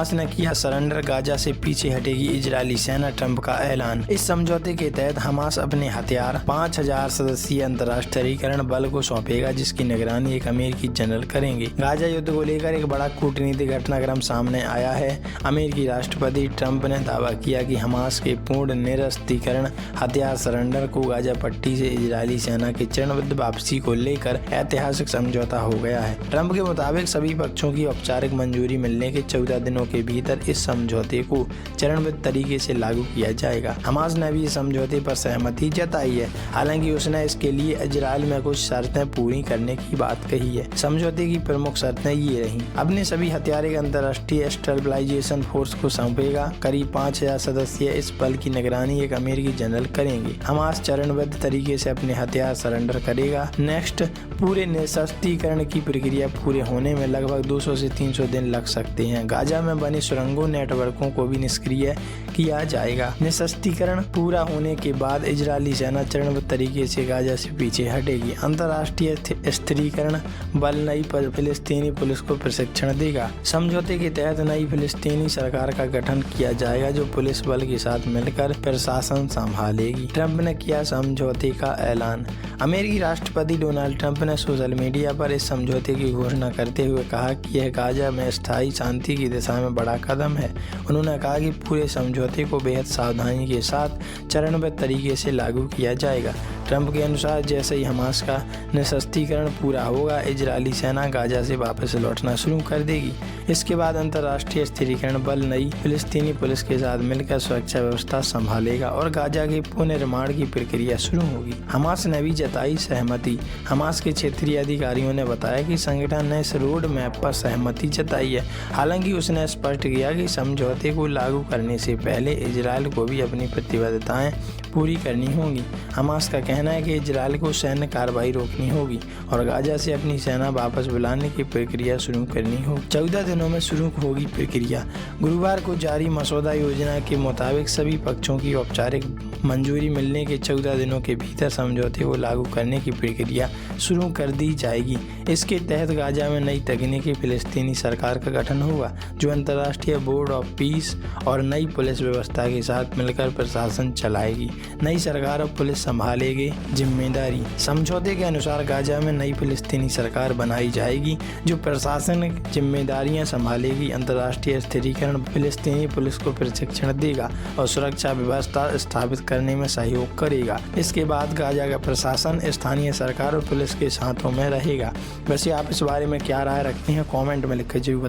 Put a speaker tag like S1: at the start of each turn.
S1: Hamas ने किया surrender, Gaza से पीछे हटेगी इजरायली सेना, ट्रंप का ऐलान। इस समझौते के तहत हमास अपने हथियार 5000 सदस्यीय अंतर्राष्ट्रीयकरण बल को सौंपेगा, जिसकी निगरानी एक अमेरिकी जनरल करेंगे। गाजा युद्ध को लेकर एक बड़ा कूटनीतिक घटनाक्रम सामने आया है। अमेरिकी राष्ट्रपति ट्रंप ने दावा किया कि हमास के पूर्ण निरस्त्रीकरण, हथियार सरेंडर को गाजा पट्टी से इजरायली सेना की चरणबद्ध वापसी को लेकर ऐतिहासिक समझौता हो गया है। ट्रंप के मुताबिक सभी पक्षों की औपचारिक मंजूरी मिलने के 14 दिनों के भीतर इस समझौते को चरणबद्ध तरीके से लागू किया जाएगा। हमास ने भी इस समझौते पर सहमति जताई है, हालांकि उसने इसके लिए इजरायल में कुछ शर्तें पूरी करने की बात कही है। समझौते की प्रमुख शर्तें ये रहीं: अपने सभी हथियार एक अंतर्राष्ट्रीय स्टेबलाइजेशन फोर्स को सौंपेगा। करीब 5000 सदस्य इस बल की निगरानी एक अमेरिकी जनरल करेंगे। हमास चरणबद्ध तरीके से अपने हथियार सरेंडर करेगा। नेक्स्ट, पूरे निरस्त्रीकरण की प्रक्रिया पूरे होने में लगभग 200 से 300 दिन लग सकते हैं। गाजा में बने सुरंगों नेटवर्कों को भी निष्क्रिय किया जाएगा। निरस्त्रीकरण पूरा होने के बाद इजरायली सेना चरणबद्ध तरीके से गाजा से पीछे हटेगी। अंतर्राष्ट्रीय स्थिरीकरण बल नई फिलिस्तीनी पुलिस को प्रशिक्षण देगा। समझौते के तहत नई फिलिस्तीनी सरकार का गठन किया जाएगा, जो पुलिस बल के साथ मिलकर प्रशासन संभालेगी। ट्रंप ने किया समझौते का ऐलान। अमेरिकी राष्ट्रपति डोनाल्ड ट्रंप ने सोशल मीडिया पर इस समझौते की घोषणा करते हुए कहा कि यह गाजा में स्थायी शांति की दिशा में बड़ा कदम है। उन्होंने कहा कि पूरे समझौते को बेहद सावधानी के साथ चरणबद्ध तरीके से लागू किया जाएगा। ट्रंप के अनुसार जैसे ही हमास का निरस्त्रीकरण पूरा होगा, इजरायली सेना गाजा से वापस लौटना शुरू कर देगी। इसके बाद अंतर्राष्ट्रीय स्थिरीकरण बल नई फिलिस्तीनी पुलिस के साथ मिलकर सुरक्षा व्यवस्था संभालेगा और गाजा के पुनर्निर्माण की प्रक्रिया शुरू होगी। हमास ने भी जताई सहमति। हमास के क्षेत्रीय अधिकारियों ने बताया कि संगठन ने इस रोड मैप पर सहमति जताई है। हालांकि उसने स्पष्ट किया कि समझौते को लागू करने से पहले इजरायल को भी अपनी प्रतिबद्धताएं पूरी करनी होंगी। हमास का कहना है कि इजरायल को सैन्य कार्रवाई रोकनी होगी और गाजा से अपनी सेना वापस बुलाने की प्रक्रिया शुरू करनी होगी। 14 दिनों में शुरू होगी प्रक्रिया। गुरुवार को जारी मसौदा योजना के मुताबिक सभी पक्षों की औपचारिक मंजूरी मिलने के 14 दिनों के भीतर समझौते को लागू करने की प्रक्रिया शुरू कर दी जाएगी। इसके तहत गाजा में नई तकनीकी फिलिस्तीनी सरकार का गठन होगा, जो अंतर्राष्ट्रीय बोर्ड ऑफ पीस और नई पुलिस व्यवस्था के साथ मिलकर प्रशासन चलाएगी। नई सरकार और पुलिस संभालेगी जिम्मेदारी। समझौते के अनुसार गाजा में नई फिलिस्तीनी सरकार बनाई जाएगी, जो प्रशासनिक जिम्मेदारियां संभालेगी, अंतर्राष्ट्रीय स्थिरीकरण, फिलिस्तीनी पुलिस को प्रशिक्षण देगा और सुरक्षा व्यवस्था स्थापित करने में सहयोग करेगा। इसके बाद गाजा का प्रशासन स्थानीय सरकार और पुलिस के हाथों में रहेगा। वैसे आप इस बारे में क्या राय रखते हैं, कमेंट में लिख के जरूर बताएं।